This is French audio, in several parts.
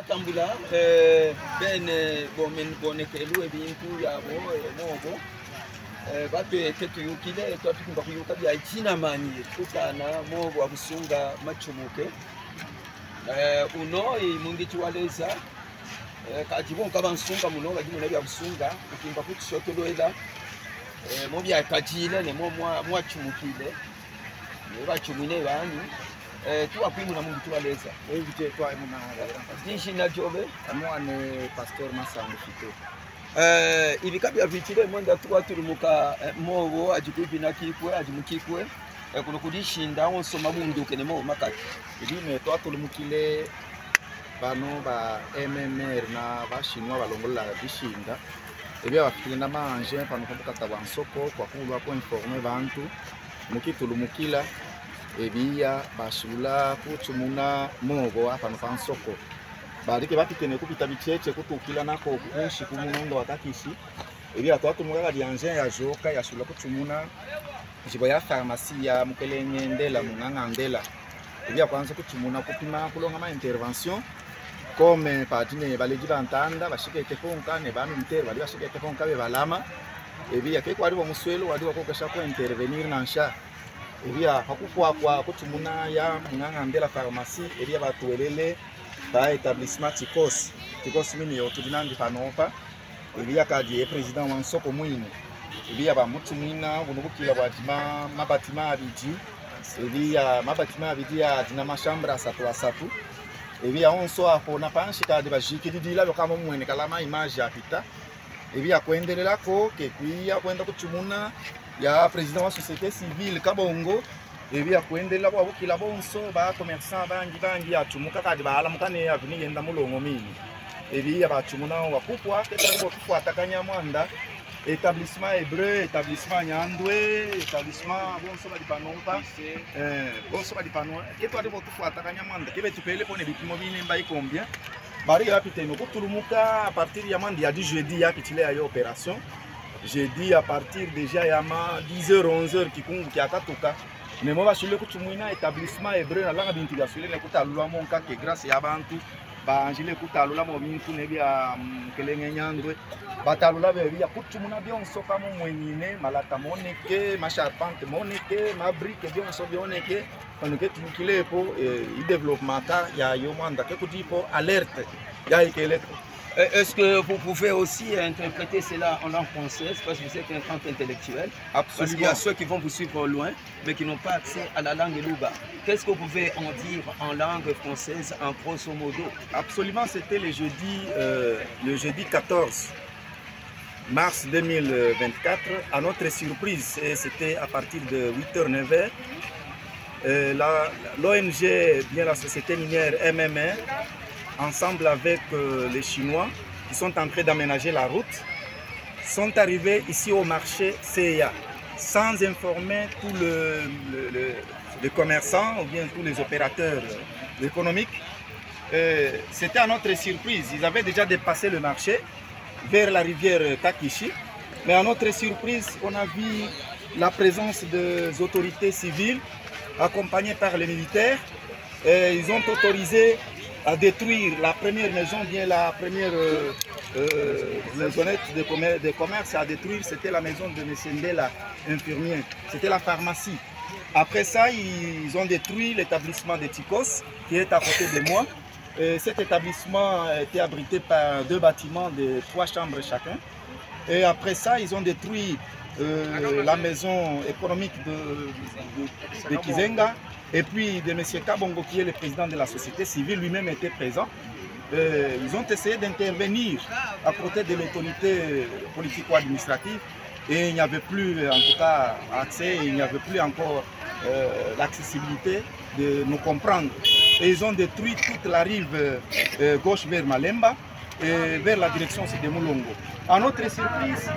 Tambula ben bon men bonekelu ebintu yabo mobo bato etetu yukile twatu kuyuka bya itina mani tukana mobo abusunga machumuke uno mungi chiwaleza kajibon kabansunga muno bajimo na bya busunga ukimba kutishoto loela mo bya kajile ne mo mwa chumukile ne bachumine bani tu apimu na mungi tuwaleza invité toi et mon dishi na jobe moi ne pasteur Masango Fito ibika bya vitile mwenda tuwa turumuka mobo ajikubi na kikwe ajimukikwe kuno kudishinda onsoma munduke ne mo makati idime toi tulumukile bano ba MMR na ba chinois balongola dishinda ebya bafitile na manje pano kumbuka bansoko kwa kulwa ko informer bantu mukitulumukila ebia bashula kutumuna mobo apano pansoko barike bapitene kupita bicheche kutukila nako kunshi kumunondo watakishi ebia twatu mugaga dianje ya joka ya shula kutumuna jibo ya pharmacie ya mukelenye ndela munanga ndela ebia kwanza kutumuna kupima kulonga ma intervention comme patine baleji bantanda bashike tefonka ne ba militaire bali bashike tefonka be balama ebia ke kwali bo muswelo wadi wakokesha ko intervenir na nsha ebia hakufwa kwa kutumuna ya munganga ndela pharmacie ebia batuelele ba établissement tikos mini otudinandi panopa ebia kadi président wa nsoko mwine ebia ba mutumina bunubukila bwatima mabatima abiji ebia mabatima abiji ya dina mashambra asatu ebia onso apo na panshika de bajikididila kama mwene kalama image apita ebia kuendelela ko kekuia kwenda kutumuna ya président wa société civile kabongo ebia kuendelela kwa bukila bonso ba commerçant bangi ya tumuka kadi baala mukane avini yenda mulongo mini ebia ba tumuna wa kupwa ketabo kufuata kanya mwanda établissement hébreu établissement nyandwe établissement bonso ba dipanompa bonso ba dipanwa ketabo kufuata kanya mwanda kebe tupele pone bipimo bine mbai combien bari rapiteno kutulumuka à partir ya mandi ya du jeudi ya kitile ya opération. J'ai dit à partir déjà il y a 10h 11h qui kungu qui akatoka ne mo bashile kutumwina établissement hébreu na langa bintu ya sule ne kutalula monka ke grâce ya bantu ba angile kutalula mo bintu ne bya kelenge nyandwe batalula be bya kutumuna byonso kama mwenyine malata moneke ma charpente moneke ma brique byonso byoneke quand que tukilepo i développement ta ya yo manda ke kutipo alerte ya ikele. Est-ce que vous pouvez aussi interpréter cela en langue française parce que vous êtes un grand intellectuel? Absolument. Parce qu'il y a ceux qui vont vous suivre au loin mais qui n'ont pas accès à la langue louba. Qu'est-ce que vous pouvez en dire en langue française en grosso modo? Absolument, c'était le jeudi 14 mars 2024. À notre surprise, c'était à partir de 8h, 9h, l'ONG, bien la société minière MMR, ensemble avec les Chinois qui sont en train d'aménager la route, sont arrivés ici au marché CIA sans informer tous les commerçants ou bien tous les opérateurs économiques. C'était à notre surprise, ils avaient déjà dépassé le marché vers la rivière Takishi, mais à notre surprise, on a vu la présence des autorités civiles accompagnées par les militaires. Ils ont autorisé à détruire la première maison, bien la première maisonnette de commerce à détruire, c'était la maison de M. Ndela, infirmier, c'était la pharmacie. Après ça, ils ont détruit l'établissement de Tikos, qui est à côté de moi. Cet établissement était abrité par 2 bâtiments de 3 chambres chacun. Et après ça, ils ont détruit la maison économique de Kizenga. Et puis de M. Kabongo, qui est le président de la société civile, lui-même était présent. Ils ont essayé d'intervenir à côté de l'autorité politico-administrative et il n'y avait plus en tout cas accès, il n'y avait plus encore l'accessibilité de nous comprendre. Et ils ont détruit toute la rive gauche vers Malemba et vers la direction de Moulongo. À notre surprise,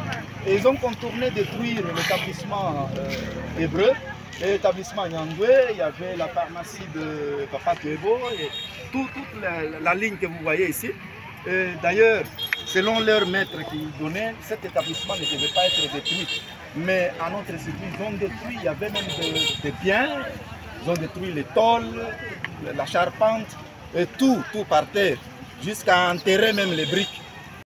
ils ont contourné détruire l'établissement hébreu. L'établissement Nyandwe, il y avait la pharmacie de Papa Tuebo et toute la ligne que vous voyez ici. D'ailleurs, selon leur maître qui donnait, cet établissement ne devait pas être détruit. Mais à notre surprise, ils ont détruit, il y avait même des biens, ils ont détruit les tôles, la charpente, et tout par terre. jusqu'à enterrer même les briques.